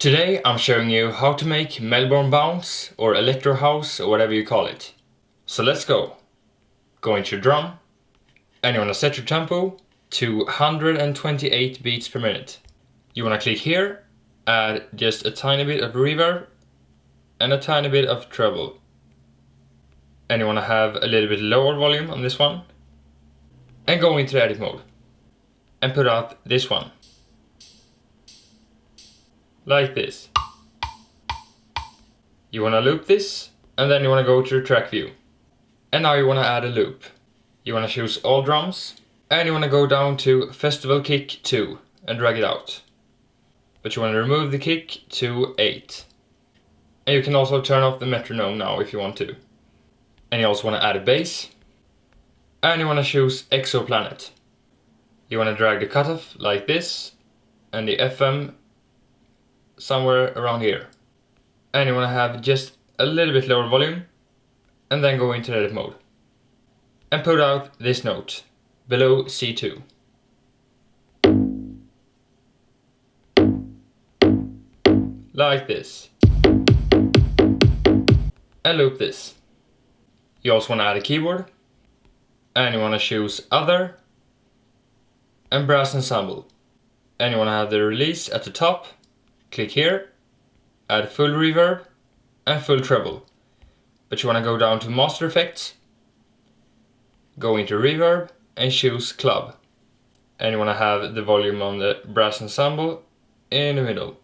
Today I'm showing you how to make Melbourne Bounce or Electro House or whatever you call it. So let's go. Go into your drum and you want to set your tempo to 128 beats per minute. You want to click here, add just a tiny bit of reverb and a tiny bit of treble. And you want to have a little bit lower volume on this one. And go into edit mode. And put out this one. Like this. You want to loop this, and then you want to go to the track view. And now you want to add a loop. You want to choose all drums, and you want to go down to Festival Kick 2 and drag it out. But you want to remove the kick to 8. And you can also turn off the metronome now if you want to. And you also want to add a bass. And you want to choose Exoplanet. You want to drag the cutoff like this, and the FM somewhere around here. And you want to have just a little bit lower volume, and then go into edit mode. And put out this note, below C2. Like this. And loop this. You also want to add a keyboard. And you want to choose Other. And Brass Ensemble. And you want to have the release at the top. Click here, add full reverb and full treble. But you want to go down to Master Effects, go into Reverb and choose Club. And you want to have the volume on the Brass Ensemble in the middle.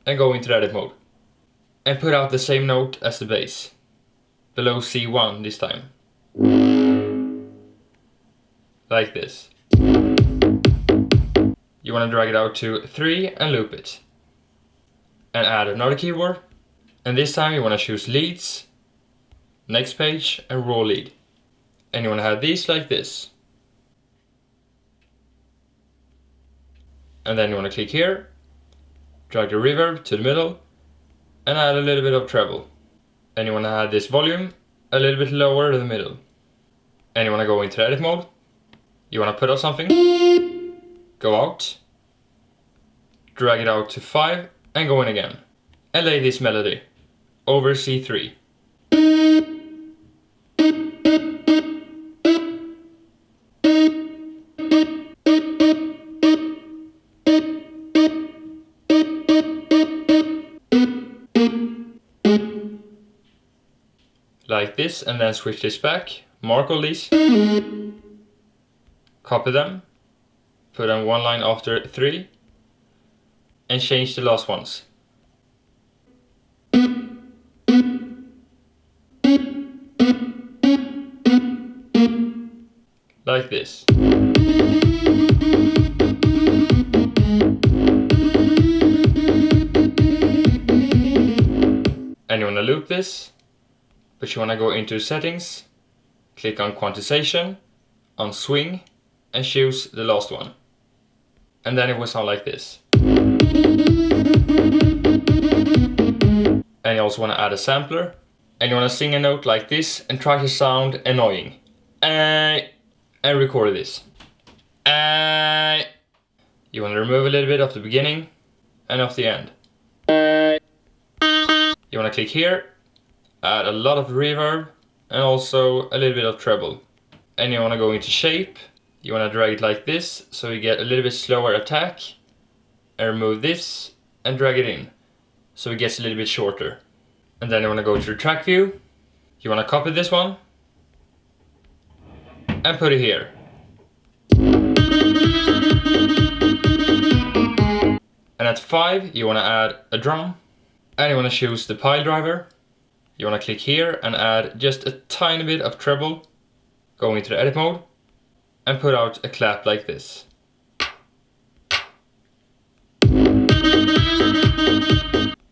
And go into edit mode. And put out the same note as the bass, below C1 this time. Like this. You want to drag it out to 3 and loop it. And add another keyboard, and this time you want to choose leads, next page and raw lead. And you want to have these like this. And then you want to click here, drag the reverb to the middle and add a little bit of treble. And you want to have this volume a little bit lower in the middle. And you want to go into edit mode. You want to put out something, go out, drag it out to 5 and go in again, and lay this melody over C3. Like this, and then switch this back, mark all these, copy them, put them one line after 3, and change the last ones. Like this. And you want to loop this, but you want to go into settings, click on quantization, on swing, and choose the last one. And then it will sound like this. And you also want to add a sampler, and you want to sing a note like this and try to sound annoying. And record this. You want to remove a little bit of the beginning and of the end. You want to click here, add a lot of reverb and also a little bit of treble. And you want to go into shape. You want to drag it like this so you get a little bit slower attack. And remove this and drag it in so it gets a little bit shorter. And then you want to go to the track view. You want to copy this one and put it here. And at 5 you want to add a drum, and you want to choose the pile driver. You want to click here and add just a tiny bit of treble, go into the edit mode and put out a clap like this.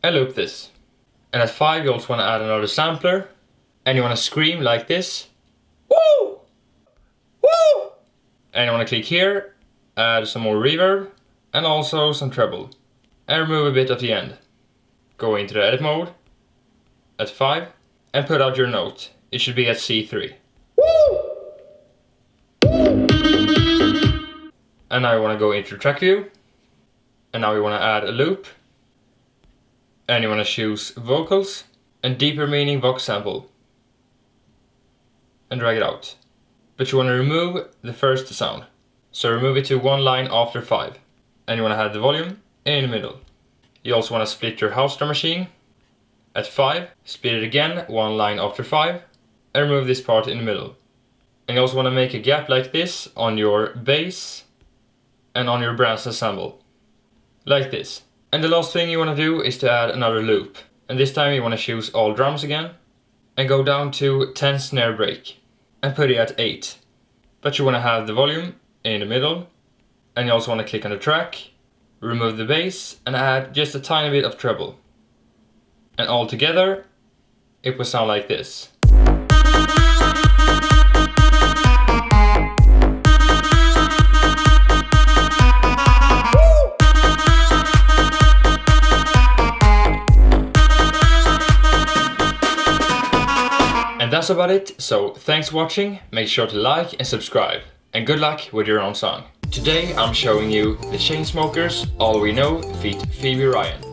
And loop this. And at 5 you also want to add another sampler, and you want to scream like this. Woo! Woo! And you want to click here, add some more reverb and also some treble, and remove a bit of the end. Go into the edit mode at 5 and put out your note. It should be at C3. Woo! And now you want to go into track view, and now you want to add a loop, And you want to choose vocals and deeper meaning vox sample. And drag it out. But you want to remove the first sound. So remove it to one line after 5. And you want to have the volume in the middle. You also want to split your house drum machine at 5, split it again, one line after 5, and remove this part in the middle. And you also want to make a gap like this on your bass and on your brass ensemble. Like this. And the last thing you want to do is to add another loop. And this time you want to choose all drums again and go down to 10 snare break and put it at 8. But you want to have the volume in the middle, and you also want to click on the track, remove the bass and add just a tiny bit of treble. And all together, it will sound like this. And that's about it, so thanks for watching, make sure to like and subscribe, and good luck with your own song. Today I'm showing you the Chainsmokers All We Know feat. Phoebe Ryan.